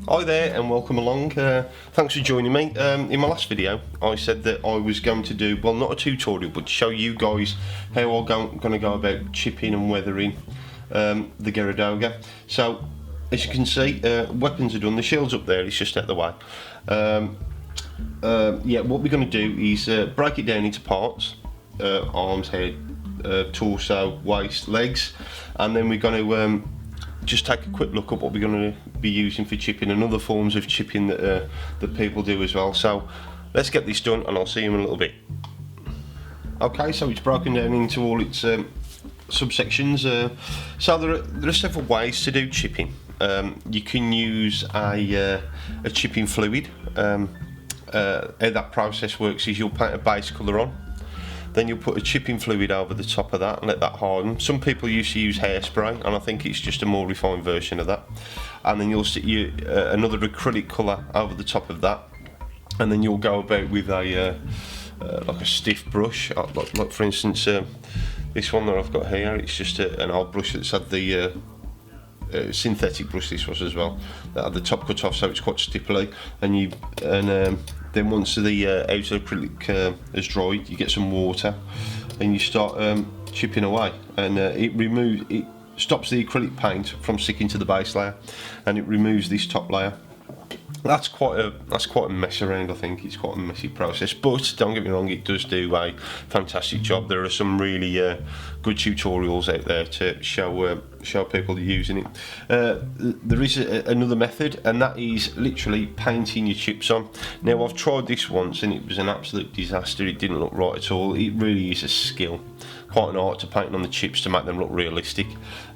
Hi there and welcome along. Thanks for joining me. In my last video I said that I was going to do, well, not a tutorial, but show you guys how I'm going to go about chipping and weathering the Geara Doga. So as you can see, weapons are done, the shield's up there, it's just out the way. Yeah, what we're going to do is break it down into parts, arms, head, torso, waist, legs, and then we're going to just take a quick look at what we're going to be using for chipping and other forms of chipping that that people do as well. So let's get this done and I'll see you in a little bit. Okay, so it's broken down into all its subsections. So there are several ways to do chipping. You can use a chipping fluid. How that process works is you'll paint a base colour on, then you'll put a chipping fluid over the top of that and let that harden. Some people used to use hairspray, and I think it's just a more refined version of that. And then you'll stick another acrylic colour over the top of that, and then you'll go about with a like a stiff brush, like for instance this one that I've got here. It's just an old brush that's had the synthetic brush, this was as well, that had the top cut off, so it's quite stipply, and then once the outer acrylic has dried, you get some water and you start chipping away, and it stops the acrylic paint from sticking to the base layer, and it removes this top layer. That's quite a mess around. I think it's quite a messy process, but don't get me wrong, it does do a fantastic job. There are some really good tutorials out there to show people using it. There is another method, and that is literally painting your chips on. Now, I've tried this once and it was an absolute disaster. It didn't look right at all. It really is a skill, quite an art to painting on the chips to make them look realistic.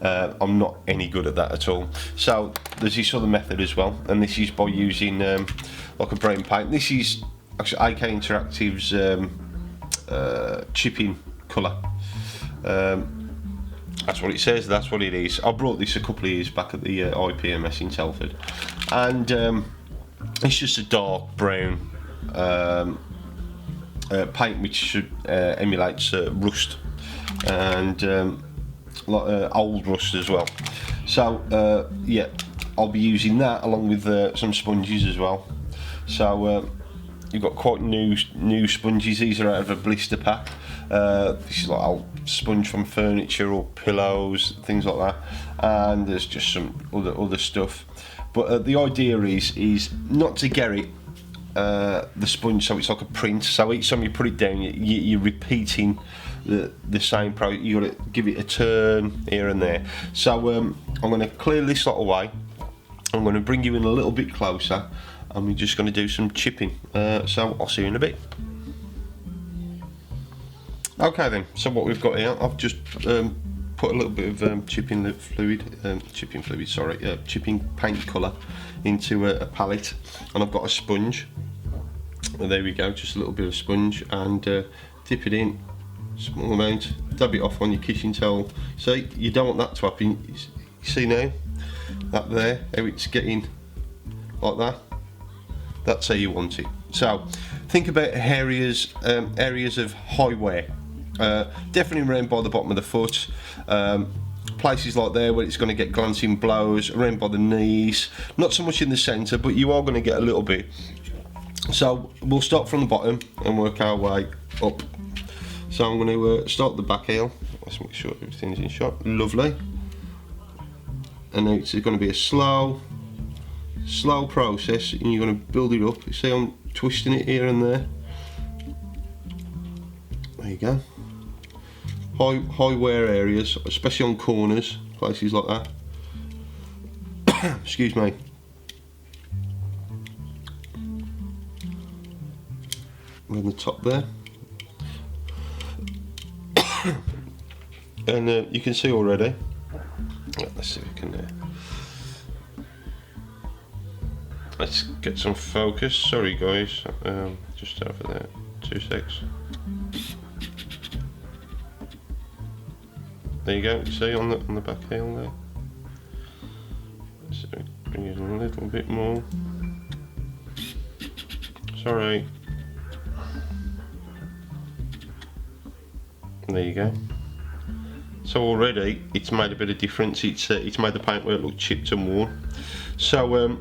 I'm not any good at that at all. So there's this other method as well, and this is by using like a brown paint. This is actually AK Interactive's chipping colour. That's what it says, that's what it is. I brought this a couple of years back at the IPMS in Telford, and it's just a dark brown paint which should emulates rust, and like old rust as well. So yeah, I'll be using that along with some sponges as well. So you've got quite new sponges. These are out of a blister pack. This is like old sponge from furniture or pillows, things like that, and there's just some other stuff. But the idea is not to get it the sponge so it's like a print, so each time you put it down you're repeating the same process. You got to give it a turn here and there. So I'm going to clear this lot away. I'm going to bring you in a little bit closer, and we're just going to do some chipping. So I'll see you in a bit. Okay then, so what we've got here, I've just put a little bit of chipping paint colour into a palette, and I've got a sponge. And there we go, just a little bit of sponge, and dip it in, small amount, dab it off on your kitchen towel. See, you don't want that to happen. You see now, that there, how it's getting like that? That's how you want it. So think about areas of high wear. Definitely around by the bottom of the foot, places like there where it's going to get glancing blows, around by the knees, not so much in the centre, but you are going to get a little bit. So we'll start from the bottom and work our way up. So I'm going to start the back heel. Let's make sure everything's in shot. Lovely. And now it's going to be a slow process, and you're going to build it up. You see I'm twisting it here and there. There you go. High wear areas, especially on corners, places like that. Excuse me. On the top there. And you can see already. Let's see if we can. Let's get some focus. Sorry guys, just over there. 2 secs. There you go. See on the back heel there. So bring it a little bit more. Sorry. There you go. So already it's made a bit of difference. It's made the paintwork look chipped and worn. So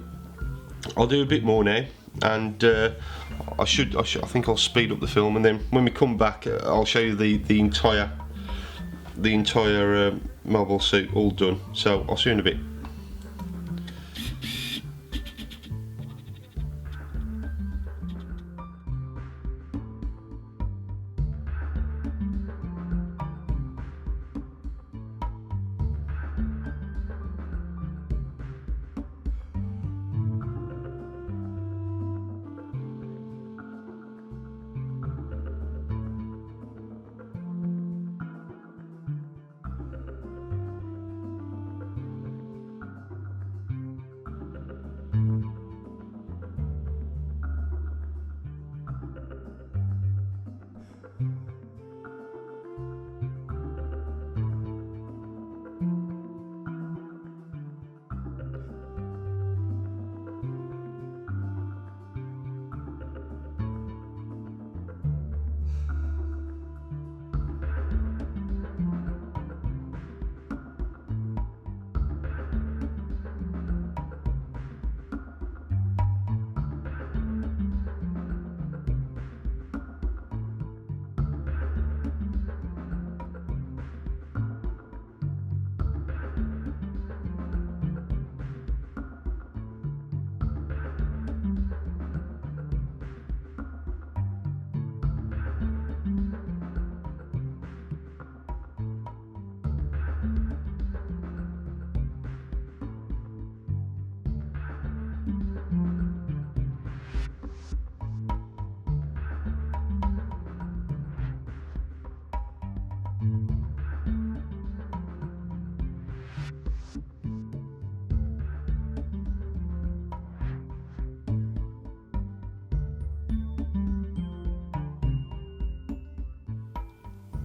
I'll do a bit more now, and I think I'll speed up the film, and then when we come back, I'll show you the entire mobile suit all done. So I'll see you in a bit.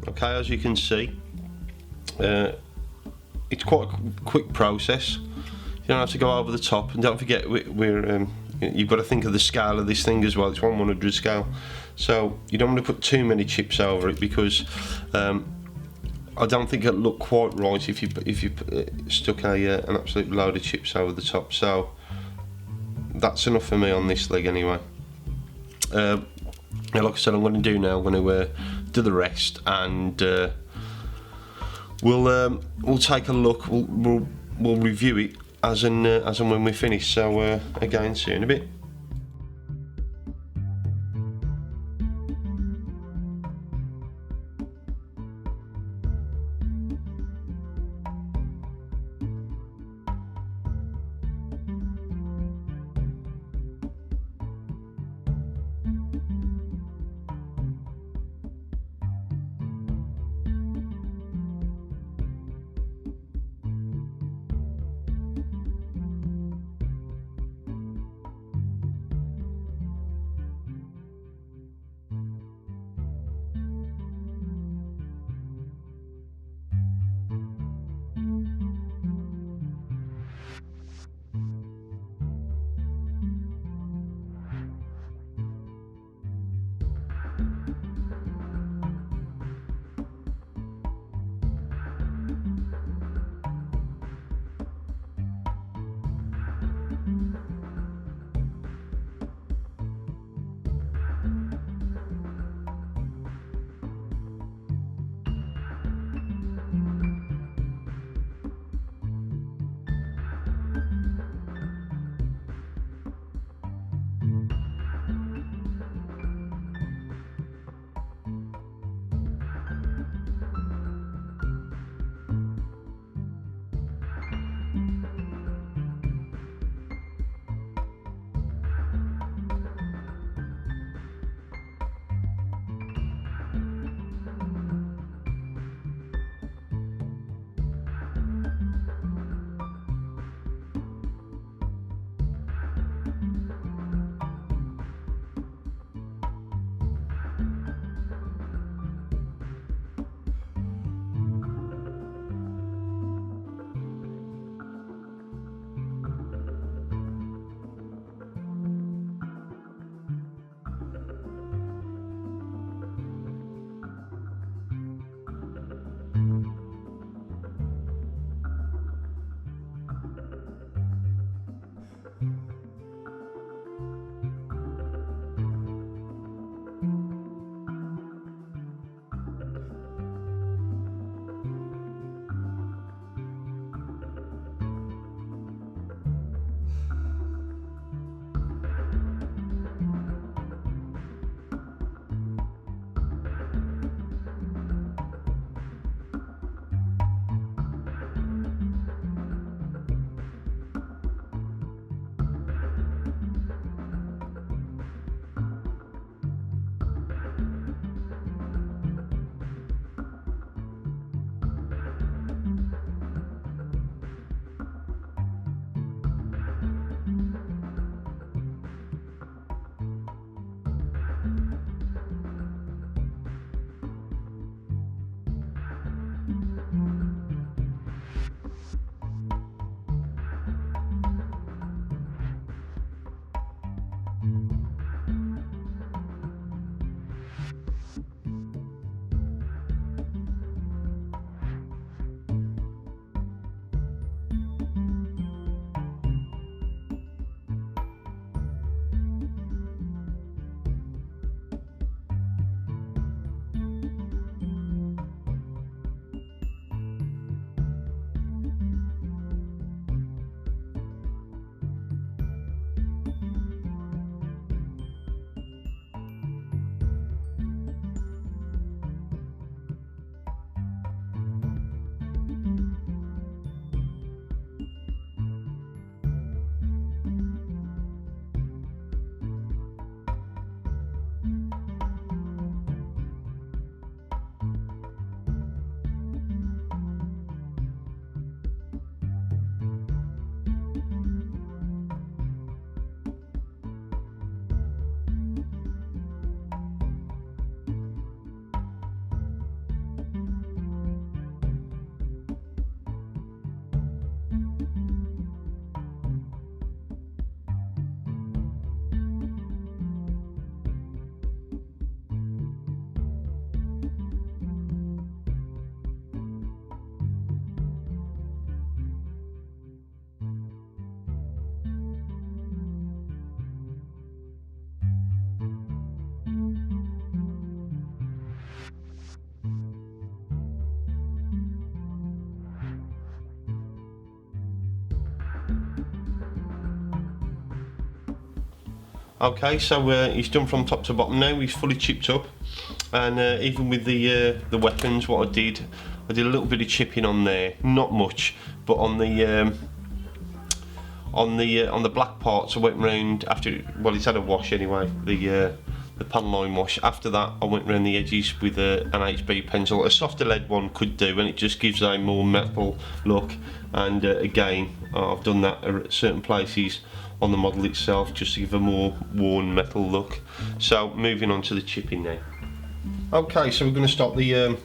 Okay, as you can see, it's quite a quick process. You don't have to go over the top, and don't forget you've got to think of the scale of this thing as well. It's 1/100 scale, so you don't want to put too many chips over it, because I don't think it'll look quite right if you stuck an absolute load of chips over the top. So that's enough for me on this leg anyway. Now, like I said, I'm going to do now. I'm going to do the rest, and we'll take a look. We'll review it as and when we finish. So again, see you in a bit. Okay, so he's done from top to bottom now. He's fully chipped up, and even with the weapons, what I did a little bit of chipping on there, not much, but on the black parts I went round after. Well, he's had a wash anyway. The pan line wash. After that, I went round the edges with an HB pencil. A softer lead one could do, and it just gives a more metal look. And again, I've done that at certain places on the model itself, just to give a more worn metal look. So moving on to the chipping now. Okay, so we're going to start the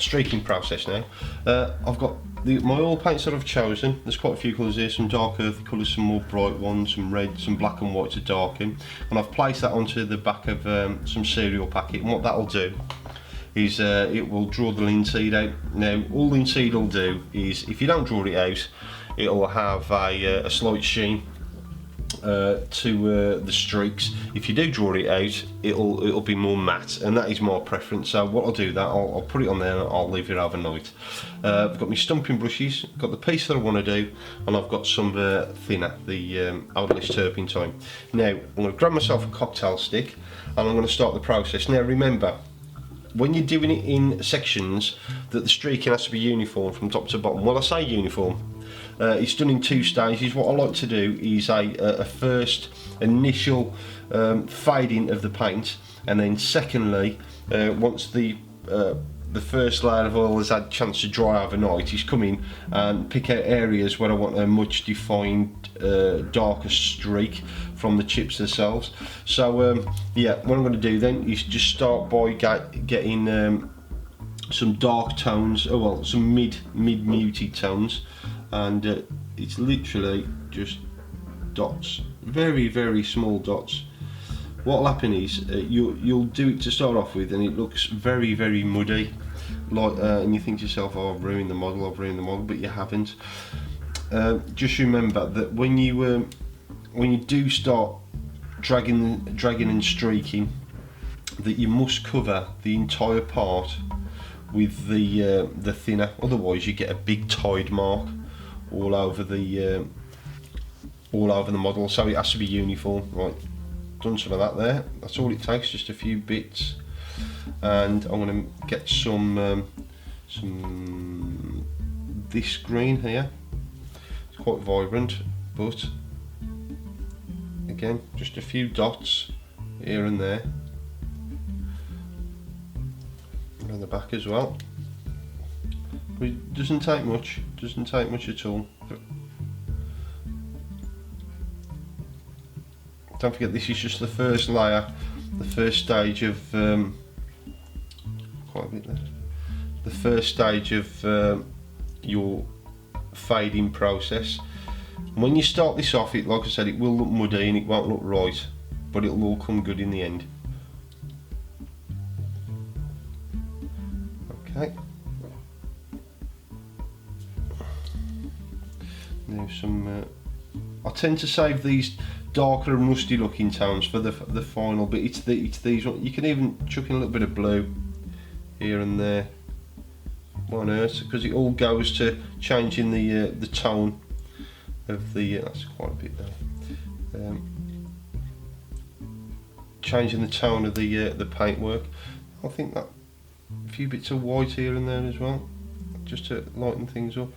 streaking process now. I've got my oil paints that I've chosen. There's quite a few colours here, some dark earthy colours, some more bright ones, some red, some black and white to darken. And I've placed that onto the back of some cereal packet, and what that'll do is it will draw the linseed out. Now, all linseed will do is, if you don't draw it out, it'll have a slight sheen to the streaks. If you do draw it out, it'll be more matte, and that is my preference. So what I'll do, that I'll put it on there and I'll leave it overnight. I've got my stumping brushes, got the piece that I want to do, and I've got some thinner, the odorless turpentine. Now I'm going to grab myself a cocktail stick and I'm going to start the process. Now remember, when you're doing it in sections, that the streaking has to be uniform from top to bottom. Well, I say uniform. It's done in two stages. What I like to do is a first initial fading of the paint, and then secondly, once the first layer of oil has had a chance to dry overnight, is come in and pick out areas where I want a much defined darker streak from the chips themselves. So yeah, what I'm going to do then is just start by getting some dark tones, some mid muted tones, and it's literally just dots, very small dots. What'll happen is you'll do it to start off with, and it looks very muddy, like, and you think to yourself, oh, I've ruined the model, but you haven't. Just remember that when you do start dragging and streaking, that you must cover the entire part with the thinner, otherwise you get a big tide mark all over the model. So it has to be uniform. Right, done some of that there. That's all it takes, just a few bits. And I'm going to get some this green here. It's quite vibrant, but again, just a few dots here and there. And the back as well. But it doesn't take much at all. Don't forget, this is just the first layer, the first stage of quite a bit there. The first stage of your fading process. When you start this off, it, like I said, it will look muddy and it won't look right, but it'll all come good in the end. Okay. Now some. I tend to save these darker and rusty looking tones for the final, but it's these ones. You can even chuck in a little bit of blue here and there. Why on earth? Because it all goes to changing the tone of the. That's quite a bit there. Changing the tone of the paintwork. I think that a few bits of white here and there as well, just to lighten things up.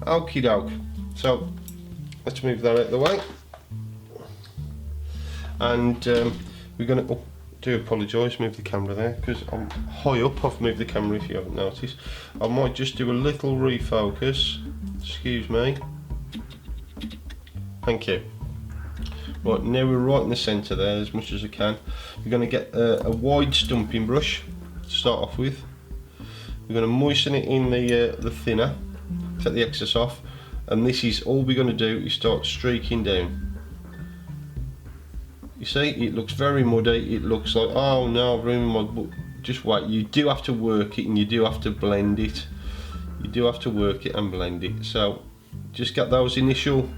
Okie doke. So let's move that out of the way. And we're going to. Do apologise, move the camera there because I'm high up. I've moved the camera if you haven't noticed. I might just do a little refocus. Excuse me. Thank you. Right, now we're right in the centre there as much as I can. We're going to get a wide stumping brush to start off with. We're going to moisten it in the thinner, take the excess off, and this is all we're going to do is start streaking down. You see, it looks very muddy. It looks like, oh no, I've ruined my. But just wait. You do have to work it, and you do have to blend it. You do have to work it and blend it. So, just get those initial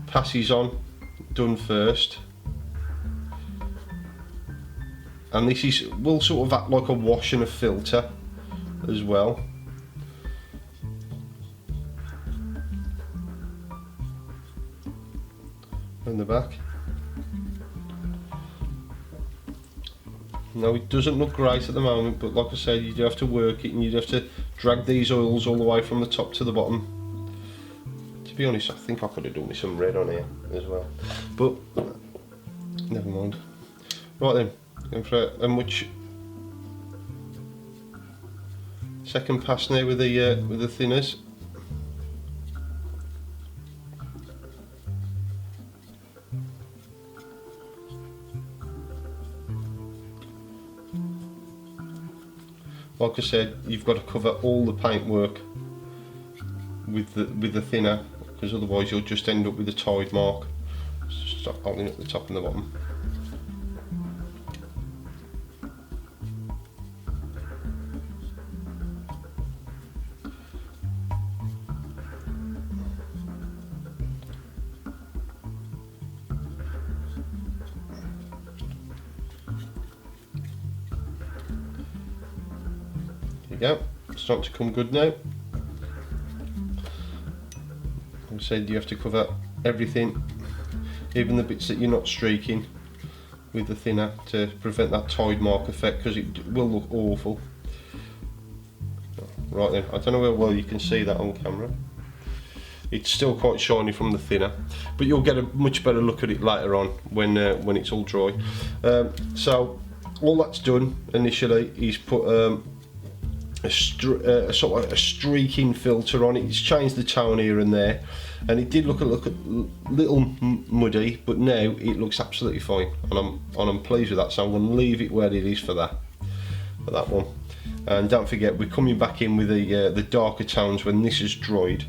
passes on done first, and this will sort of act like a wash and a filter as well. and the back. Now it doesn't look great at the moment, but like I said, you do have to work it and you have to drag these oils all the way from the top to the bottom. To be honest, I think I could have done with some red on here as well, but never mind. Right then, going for a much second pass now with the thinners. Like I said, you've got to cover all the paintwork with the thinner, because otherwise you'll just end up with a tide mark. Just start holding at the top and the bottom. There you go, it's starting to come good now. Like I said, you have to cover everything, even the bits that you're not streaking, with the thinner to prevent that tide mark effect, because it will look awful. Right then, I don't know how well you can see that on camera. It's still quite shiny from the thinner, but you'll get a much better look at it later on when it's all dry. So all that's done initially is put a sort of a streaking filter on it. It's changed the tone here and there, and it did look a little muddy, but now it looks absolutely fine, and I'm pleased with that. So I'm going to leave it where it is for that one. And don't forget, we're coming back in with the darker tones when this is dried,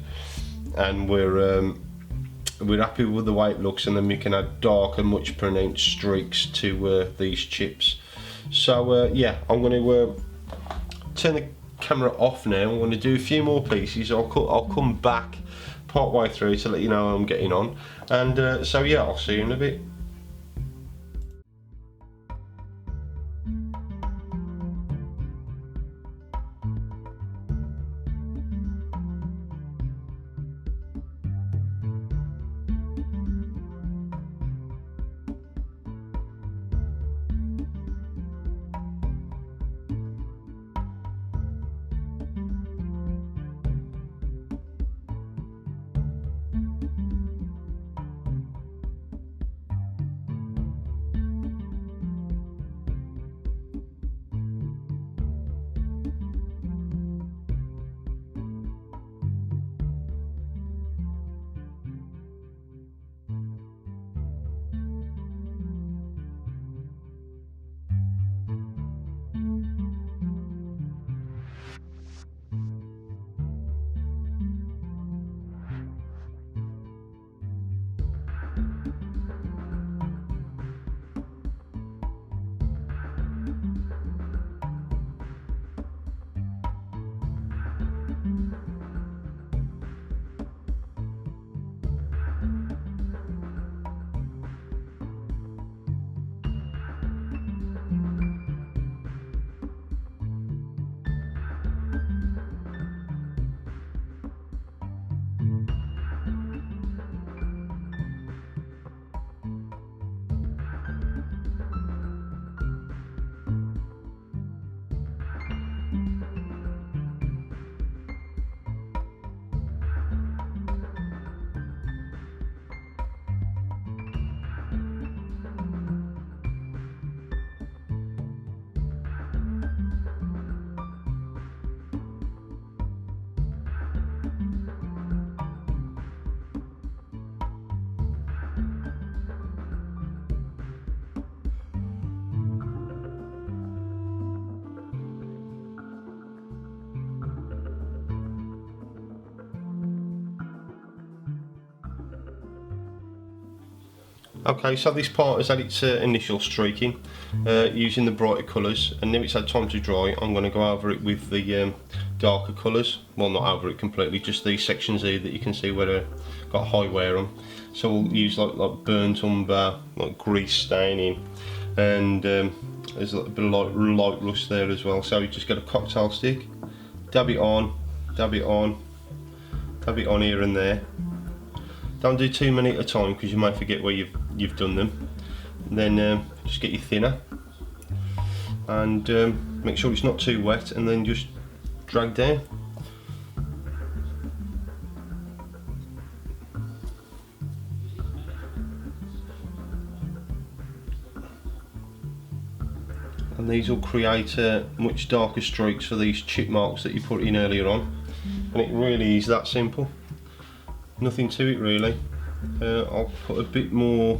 and we're happy with the way it looks, and then we can add darker, much pronounced streaks to these chips. So yeah, I'm going to turn the camera off now. I'm going to do a few more pieces. I'll come back part way through to let you know how I'm getting on, and so yeah, I'll see you in a bit. Okay, so this part has had its initial streaking using the brighter colours, and now it's had time to dry. I'm going to go over it with the darker colours. Well, not over it completely, just these sections here that you can see where they've got high wear on. So we'll use like burnt umber, like grease staining, and there's a little bit of light rust there as well. So you just get a cocktail stick, dab it on, dab it on, dab it on here and there. Don't do too many at a time because you might forget where you've done them. And then just get your thinner and make sure it's not too wet, and then just drag down. And these will create much darker streaks for these chip marks that you put in earlier on, and it really is that simple, nothing to it really. I'll put a bit more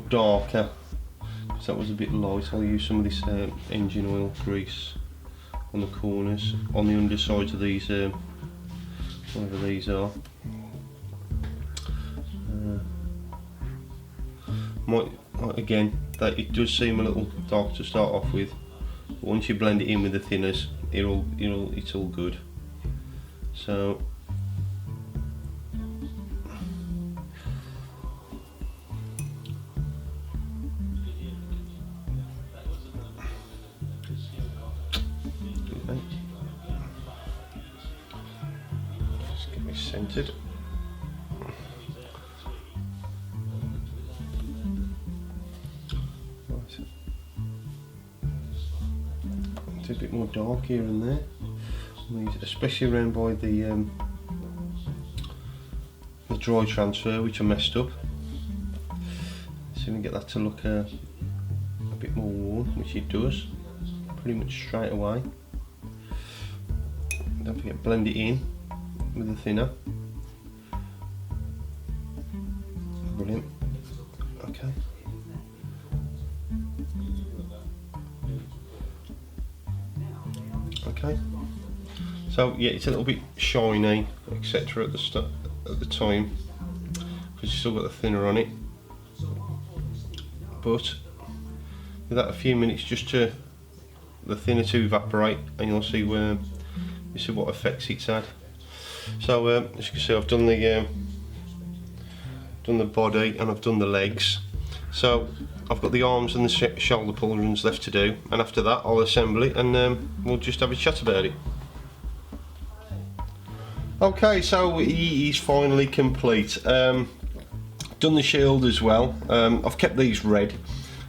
darker because that was a bit light. I'll use some of this engine oil grease on the corners, on the undersides of these, whatever these are. Again, it does seem a little dark to start off with, but once you blend it in with the thinners, it's all good. So just get me centered. A bit more dark here and there, especially around by the dry transfer, which I messed up. So we can get that to look a bit more worn, which it does pretty much straight away. Don't forget, blend it in with the thinner. Brilliant. Okay. Okay, so yeah, it's a little bit shiny, etc. at the time because you still got the thinner on it, but give that a few minutes just to the thinner to evaporate, and you'll see what effects it's had. So as you can see, I've done the body and I've done the legs. So I've got the arms and the shoulder pauldrons left to do, and after that I'll assemble it and we'll just have a chat about it. Okay, so he is finally complete. Done the shield as well. I've kept these red.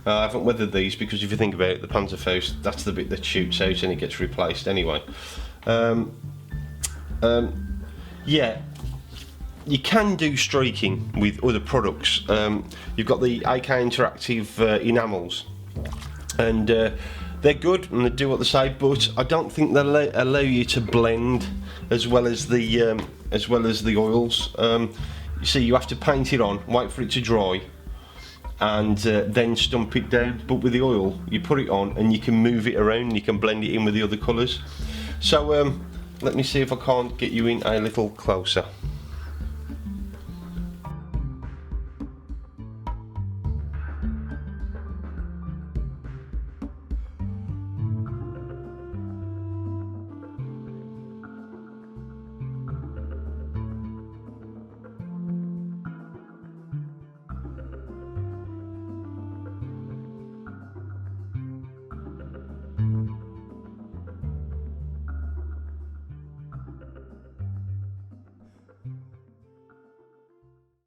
I haven't weathered these because if you think about it, the Panzerfaust, that's the bit that shoots out and it gets replaced anyway. Yeah. You can do streaking with other products. You've got the AK Interactive enamels, and they're good and they do what they say, but I don't think they allow you to blend as well as the oils. You see, you have to paint it on, wait for it to dry, and then stump it down. But with the oil, you put it on and you can move it around, you can blend it in with the other colours. So let me see if I can't get you in a little closer.